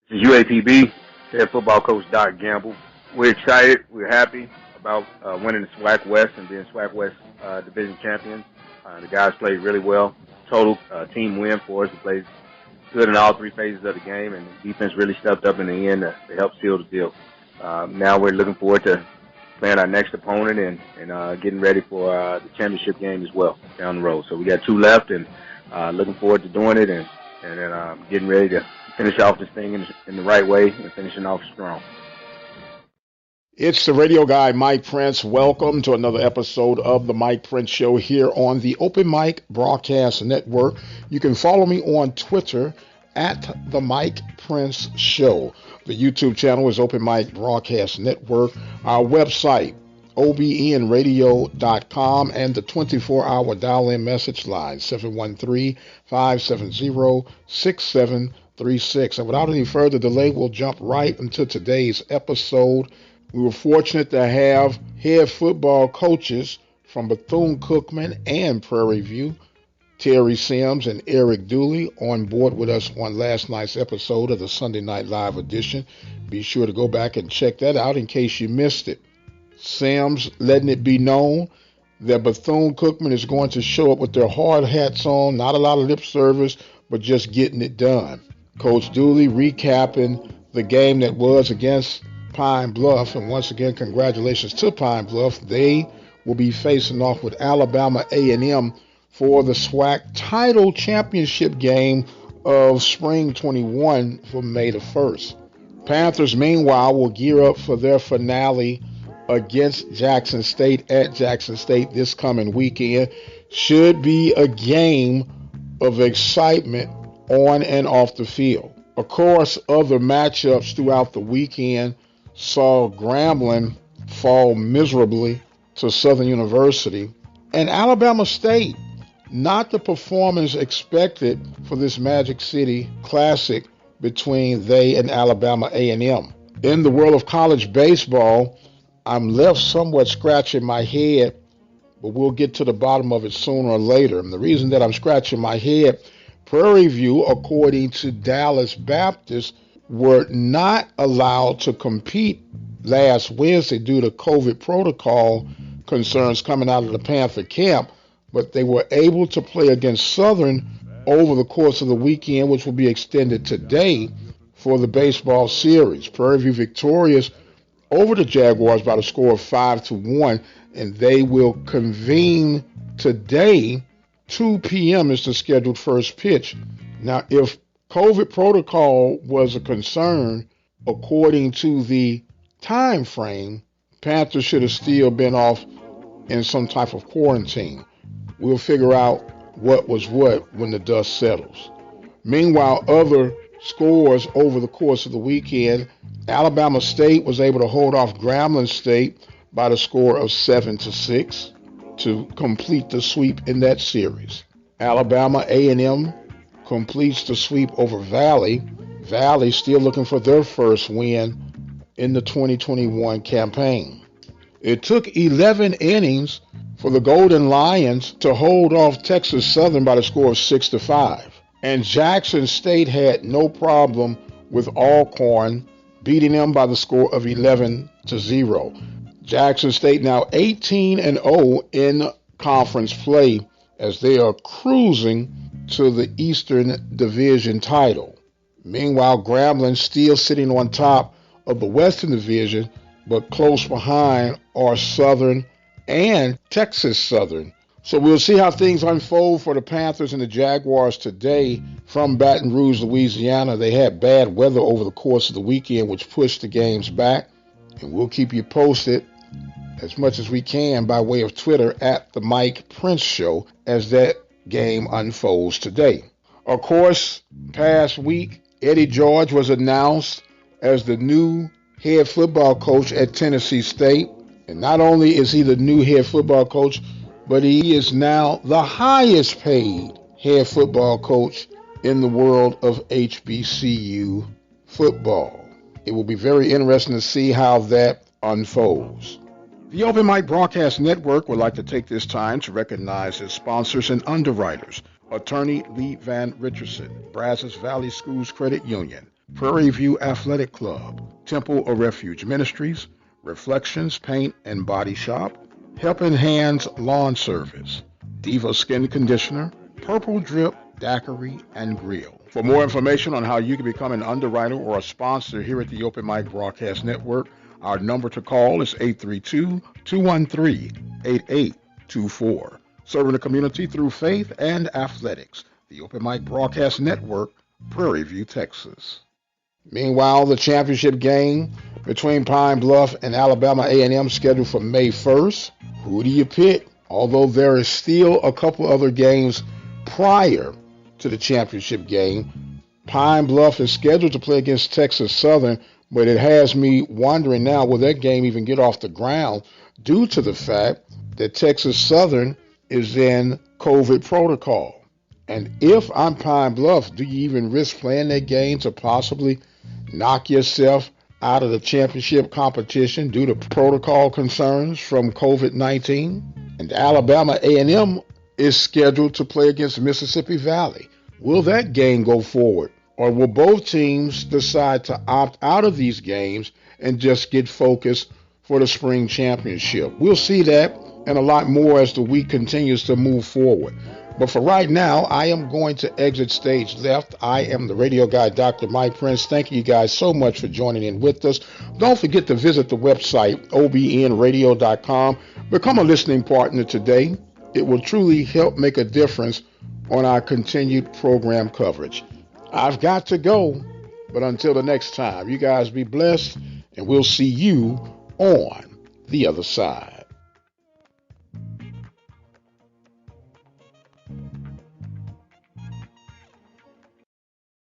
This is UAPB, head football coach Doc Gamble. We're excited. We're happy about winning the SWAC West and being SWAC West division champions. The guys played really well. Total team win for us. We played good in all three phases of the game, and the defense really stepped up in the end to help seal the deal. Now we're looking forward to playing our next opponent and getting ready for the championship game as well down the road. So we got two left, and looking forward to doing it and then getting ready to finish off this thing in the right way and finishing off strong. It's the radio guy, Mike Prince. Welcome to another episode of the Mike Prince Show here on the Open Mic Broadcast Network. You can follow me on Twitter at the Mike Prince Show. The YouTube channel is Open Mic Broadcast Network. Our website, obnradio.com, and the 24-hour dial-in message line, 713-570-6736. And without any further delay, we'll jump right into today's episode. We were fortunate to have head football coaches from Bethune-Cookman and Prairie View, Terry Sims and Eric Dooley, on board with us on last night's episode of the Sunday Night Live edition. Be sure to go back and check that out in case you missed it. Sims letting it be known that Bethune-Cookman is going to show up with their hard hats on, not a lot of lip service, but just getting it done. Coach Dooley recapping the game that was against Pine Bluff, and once again, congratulations to Pine Bluff. They will be facing off with Alabama A&M for the SWAC title championship game of Spring 21 for May the 1st. Panthers, meanwhile, will gear up for their finale against Jackson State at Jackson State this coming weekend. Should be a game of excitement on and off the field. Of course, other matchups throughout the weekend saw Grambling fall miserably to Southern University, and Alabama State, not the performance expected for this Magic City Classic between they and Alabama A&M. In the world of college baseball, I'm left somewhat scratching my head, but we'll get to the bottom of it sooner or later. And the reason that I'm scratching my head, Prairie View, according to Dallas Baptist, were not allowed to compete last Wednesday due to COVID protocol concerns coming out of the Panther camp, but they were able to play against Southern over the course of the weekend, which will be extended today for the baseball series. Prairie View victorious over the Jaguars by the score of 5-1, and they will convene today. 2 p.m. is the scheduled first pitch. Now, if COVID protocol was a concern, according to the time frame, Panthers should have still been off in some type of quarantine. We'll figure out what was what when the dust settles. Meanwhile, other scores over the course of the weekend, Alabama State was able to hold off Grambling State by the score of 7-6 to complete the sweep in that series. Alabama A&M completes the sweep over Valley. Valley still looking for their first win in the 2021 campaign. It took 11 innings for the Golden Lions to hold off Texas Southern by the score of 6-5. And Jackson State had no problem with Alcorn, beating them by the score of 11-0. Jackson State now 18-0 in conference play as they are cruising to the Eastern Division title. Meanwhile, Grambling still sitting on top of the Western Division, but close behind are Southern and Texas Southern. So we'll see how things unfold for the Panthers and the Jaguars today from Baton Rouge, Louisiana. They had bad weather over the course of the weekend, which pushed the games back, and we'll keep you posted as much as we can by way of Twitter at the Mike Prince Show as that game unfolds today. Of course, past week, Eddie George was announced as the new head football coach at Tennessee State. And not only is he the new head football coach, but he is now the highest paid head football coach in the world of HBCU football. It will be very interesting to see how that unfolds. The Open Mic Broadcast Network would like to take this time to recognize its sponsors and underwriters. Attorney Lee Van Richardson, Brazos Valley Schools Credit Union, Prairie View Athletic Club, Temple of Refuge Ministries, Reflections Paint and Body Shop, Helping Hands Lawn Service, Diva Skin Conditioner, Purple Drip Daiquiri and Grill. For more information on how you can become an underwriter or a sponsor here at the Open Mic Broadcast Network, our number to call is 832-213-8824. Serving the community through faith and athletics. The Open Mic Broadcast Network, Prairie View, Texas. Meanwhile, the championship game between Pine Bluff and Alabama A&M scheduled for May 1st. Who do you pick? Although there is still a couple other games prior to the championship game, Pine Bluff is scheduled to play against Texas Southern, but it has me wondering now, will that game even get off the ground due to the fact that Texas Southern is in COVID protocol? And if I'm Pine Bluff, do you even risk playing that game to possibly knock yourself out of the championship competition due to protocol concerns from COVID-19? And Alabama A&M is scheduled to play against Mississippi Valley. Will that game go forward? Or will both teams decide to opt out of these games and just get focused for the spring championship? We'll see that and a lot more as the week continues to move forward. But for right now, I am going to exit stage left. I am the radio guy, Dr. Mike Prince. Thank you guys so much for joining in with us. Don't forget to visit the website, obnradio.com. Become a listening partner today. It will truly help make a difference on our continued program coverage. I've got to go, but until the next time, you guys be blessed, and we'll see you on the other side.